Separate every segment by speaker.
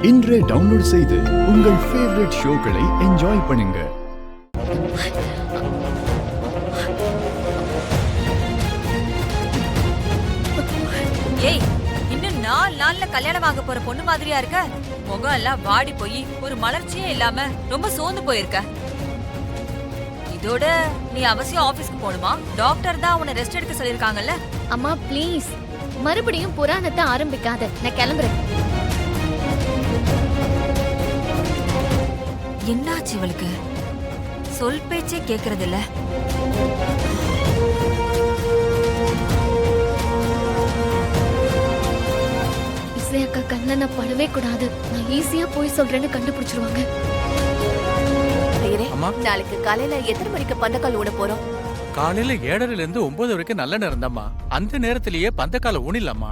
Speaker 1: இன்றே டவுன்லோட் செய்து உங்கள் ஃபேவரட் ஷோக்களை என்ஜாய் பண்ணுங்க.
Speaker 2: ஏய், இன்னும் 4 நாள்ல கல்யாணம் ஆக போற பொண்ணு மாதிரியா இருக்க. முகம் எல்லாம் வாடி போய் ஒரு மலர்ச்சியே இல்லாம ரொம்ப சோர்ந்து போயிருக்க. இதோட நீ அவசியம் ஆபீஸ்க்கு போணுமா? டாக்டர் தான் உன்னை ரெஸ்ட் எடுக்க சொல்லிருக்காங்கல்ல.
Speaker 3: அம்மா ப்ளீஸ், மறுபடியும் புராணத்தை ஆரம்பிக்காத. நான் கிளம்புறேன்.
Speaker 2: என்னாச்சு இவளுக்கு? சொல் பேச்சே கேக்குறது இல்ல.
Speaker 3: இசையக்கா கண்ணில் நான் படவே கூடாது. நான் ஈஸியா போய் சொல்றேன்னு கண்டுபிடிச்சிருவாங்க.
Speaker 4: நாளைக்கு காலையில எத்தனை மணிக்கு பந்தக்கால் ஊன போறோம்?
Speaker 5: காலையில 7:30 இருந்து 9 வரைக்கும் நல்ல நேரம் தான்மா. அந்த நேரத்திலேயே பந்தக்கால ஊனிடலாமா?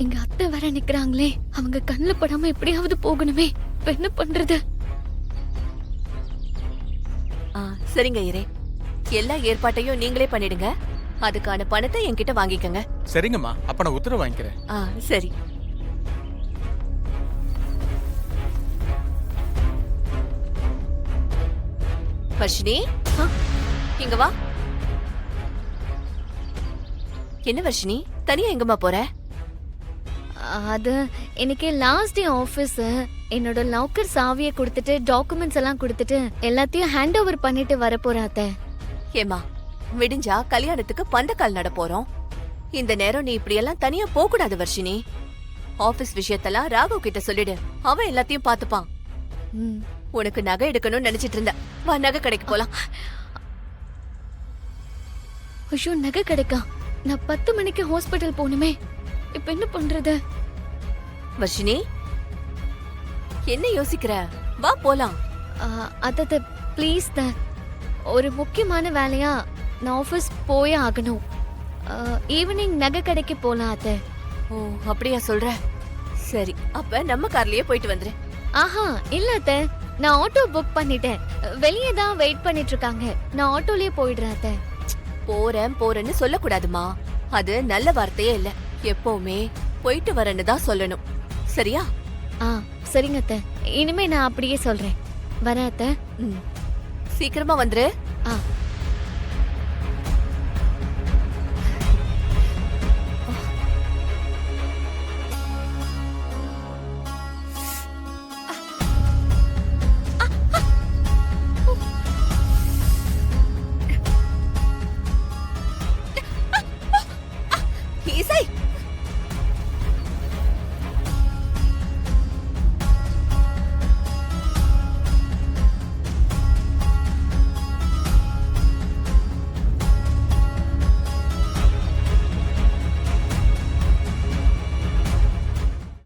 Speaker 3: எங்க அத்தை வர நிக்கிறாங்களே, அவங்க கண்ணுல படாம எப்படியாவது போகணுமே. இப்ப என்ன பண்றது?
Speaker 4: சரிங்க ஐயரே, எல்லா ஏற்பாட்டையும் நீங்களே பண்ணிடுங்க. அதுக்கான பணத்தை என்கிட்ட வாங்கிக்கங்க.
Speaker 5: சரிங்கம்மா, அப்ப நான் உத்தரவு வாங்கிக்கிறேன்.
Speaker 4: சரி. வர்ஷினி, இங்க வா. என்ன வர்ஷினி, தனியா எங்கம்மா போற?
Speaker 3: அது இன்னைக்கு லாஸ்ட் டே ஆபீஸ். என்னோட லாக்கர் சாவியை கொடுத்துட்டு டாக்குமெண்ட்ஸ் எல்லாம் கொடுத்துட்டு எல்லாத்தையும் ஹேண்ட் ஓவர் பண்ணிட்டு வர போறாத்த.
Speaker 4: ஏமா, விடிஞ்சா கல்யாணத்துக்கு பந்தக்கால் நட போறோம். இந்த நேரம் நீ இப்படி எல்லாம் தனியா போக கூடாது வர்ஷினி. ஆபீஸ் விஷயத்தெல்லாம் ராகவ் கிட்ட சொல்லிடு, அவன் எல்லாத்தையும் பாத்துப்பான். உனக்கு நகை எடுக்கணும்னு நினைச்சிட்டு இருந்த, வா நகை கடைக்கு போலாம்.
Speaker 3: ஐயோ, நகை கிடைக்கா? நான் 10 மணிக்கு ஹாஸ்பிட்டல் போகணுமே. இப்ப என்ன பண்றது?
Speaker 4: வர்ஷினி, என்ன யோசிக்கிற? வா போலாம்.
Speaker 3: அத்த ப்ளீஸ் த, ஒரு முக்கியமான வேலையா நான் ஆபீஸ் போயே ஆகணும். ஈவினிங் நகை கடைக்கு போலாம் அத்த.
Speaker 4: ஓ, அப்படியா சொல்ற? சரி, அப்ப நம்ம கார்லயே போயிட்டு வந்துரு.
Speaker 3: ஆஹா இல்ல அத்த, நான் ஆட்டோ புக் பண்ணிட்டேன். வெளியே தான் வெயிட் பண்ணிட்டு இருக்காங்க. நான் ஆட்டோலயே போயிடுறேன் அத்த.
Speaker 4: போறேன்னு சொல்லக்கூடாதுமா. அது நல்ல வார்த்தையே இல்ல. எப்பவுமே போயிட்டு வரேன்னு தான் சொல்லணும். சரியா?
Speaker 3: சரிங்க அத்த, இனிமே நான் அப்படியே சொல்றேன். வரேன் அத்த.
Speaker 4: சீக்கிரமா வந்துரு.